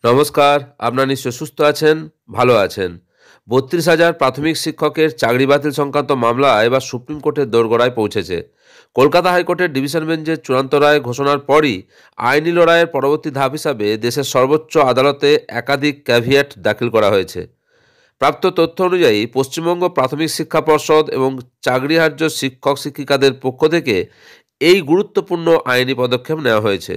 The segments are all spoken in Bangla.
নমস্কার, আপনারা নিশ্চয় সুস্থ আছেন, ভালো আছেন। ৩২,০০০ প্রাথমিক শিক্ষকের চাকরি বাতিল সংক্রান্ত মামলা এবার সুপ্রিম কোর্টের দোরগোড়ায় পৌঁছেছে। কলকাতা হাইকোর্টের ডিভিশন বেঞ্চের চূড়ান্ত রায় ঘোষণার পরই আইনি লড়াইয়ের পরবর্তী ধাপ হিসাবে দেশের সর্বোচ্চ আদালতে একাধিক ক্যাভিয়েট দাখিল করা হয়েছে। প্রাপ্ত তথ্য অনুযায়ী পশ্চিমবঙ্গ প্রাথমিক শিক্ষা পর্ষদ এবং চাকরিহার্য শিক্ষক শিক্ষিকাদের পক্ষ থেকে এই গুরুত্বপূর্ণ আইনি পদক্ষেপ নেওয়া হয়েছে।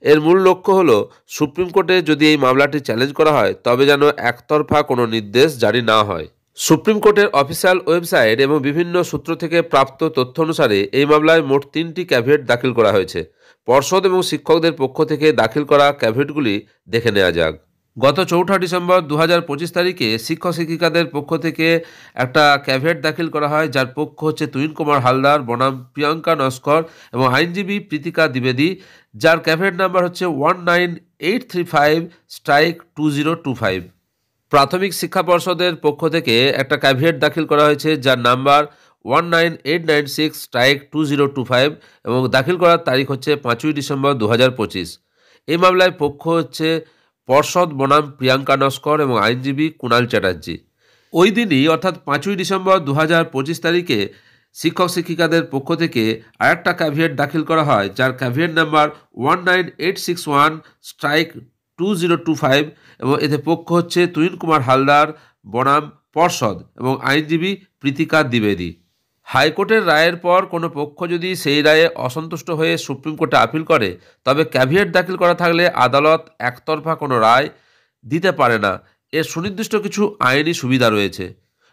এর মূল লক্ষ্য হলো সুপ্রিম কোর্টে যদি এই মামলাটি চ্যালেঞ্জ করা হয় তবে যেন একতরফা কোনো নির্দেশ জারি না হয়। সুপ্রিম কোর্টের অফিসিয়াল ওয়েবসাইট এবং বিভিন্ন সূত্র থেকে প্রাপ্ত তথ্য অনুসারে এই মামলায় মোট 3টি ক্যাভিয়েট দাখিল করা হয়েছে। পর্ষদ এবং শিক্ষকদের পক্ষ থেকে দাখিল করা ক্যাভিয়েটগুলি দেখে নেওয়া যাক। গত 4 ডিসেম্বর 2025 তারিখে শিক্ষক শিক্ষিকাদের পক্ষ থেকে একটা ক্যাভিয়েট দাখিল করা হয়, যার পক্ষ হচ্ছে তুহিন কুমার হালদার বনাম প্রিয়াঙ্কা নস্কর এবং আইনজীবী প্রীতিকা দ্বিবেদী, যার ক্যাভিয়েট নাম্বার হচ্ছে 19835/2025। প্রাথমিক শিক্ষা পর্ষদের পক্ষ থেকে একটা ক্যাভিয়েট দাখিল করা হয়েছে, যার নাম্বার 19896/2025 এবং দাখিল করার তারিখ হচ্ছে 5 ডিসেম্বর 2025। এই মামলায় পক্ষ হচ্ছে পর্ষদ বনাম প্রিয়াঙ্কা নস্কর এবং আইনজীবী কুণাল চ্যাটার্জি। ওই দিনই অর্থাৎ 5 ডিসেম্বর 2025 তারিখে শিক্ষক শিক্ষিকাদের পক্ষ থেকে আরেকটা ক্যাভিয়েট দাখিল করা হয়, যার ক্যাভিয়েট নাম্বার 19861/2025 এবং এতে পক্ষ হচ্ছে তুহিন কুমার হালদার বনাম পর্ষদ এবং আইনজীবী প্রীতিকা দ্বিবেদী। হাইকোর্টের রায়ের পর কোনো পক্ষ যদি সেই রায়ে অসন্তুষ্ট হয়ে সুপ্রিম কোর্টে আপিল করে, তবে ক্যাভিয়েট দাখিল করা থাকলে আদালত একতরফা কোনো রায় দিতে পারে না। এর সুনির্দিষ্ট কিছু আইনি সুবিধা রয়েছে।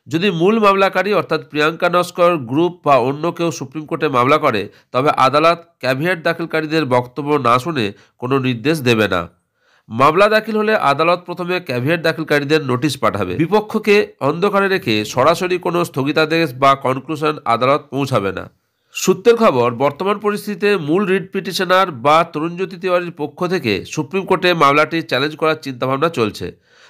যদি মূল মামলাকারী অর্থাৎ প্রিয়াঙ্কা নস্কর গ্রুপ বা অন্য কেউ সুপ্রিম কোর্টে মামলা করে, তবে আদালত ক্যাভিয়েট দাখিলকারীদের বক্তব্য না শুনে কোনো নির্দেশ দেবে না। মামলা দাখিল হলে আদালত প্রথমে ক্যাভিয়েট দাখিলকারীদের নোটিশ পাঠাবে। বিপক্ষকে অন্ধকারে রেখে সরাসরি কোনো স্থগিতাদেশ বা কনক্লুশন আদালত পৌঁছাবে না। সূত্রের খবর, বর্তমান পরিস্থিতিতে মূল রিট পিটিশনার বা তরুণজ্যোতি তিওয়ারির পক্ষ থেকে সুপ্রিম কোর্টে মামলাটি চ্যালেঞ্জ করার চিন্তাভাবনা চলছে।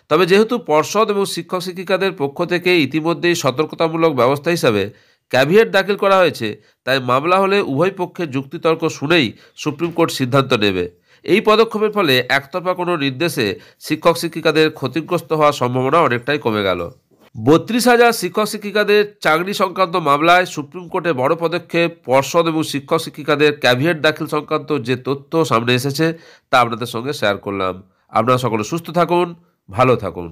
তবে যেহেতু পর্ষদ এবং শিক্ষক শিক্ষিকাদের পক্ষ থেকে ইতিমধ্যেই সতর্কতামূলক ব্যবস্থা হিসাবে ক্যাভিয়েট দাখিল করা হয়েছে, তাই মামলা হলে উভয় পক্ষের যুক্তিতর্ক শুনেই সুপ্রিম কোর্ট সিদ্ধান্ত নেবে। এই পদক্ষেপের ফলে একতরফা কোনো নির্দেশে শিক্ষক শিক্ষিকাদের ক্ষতিগ্রস্ত হওয়ার সম্ভাবনা অনেকটাই কমে গেল। 32,000 শিক্ষক শিক্ষিকাদের চাকরি সংক্রান্ত মামলায় সুপ্রিম কোর্টে বড় পদক্ষেপ। পর্ষদ এবং শিক্ষক শিক্ষিকাদের ক্যাভিয়েট দাখিল সংক্রান্ত যে তথ্য সামনে এসেছে তা আপনাদের সঙ্গে শেয়ার করলাম। আপনারা সকলে সুস্থ থাকুন, ভালো থাকুন।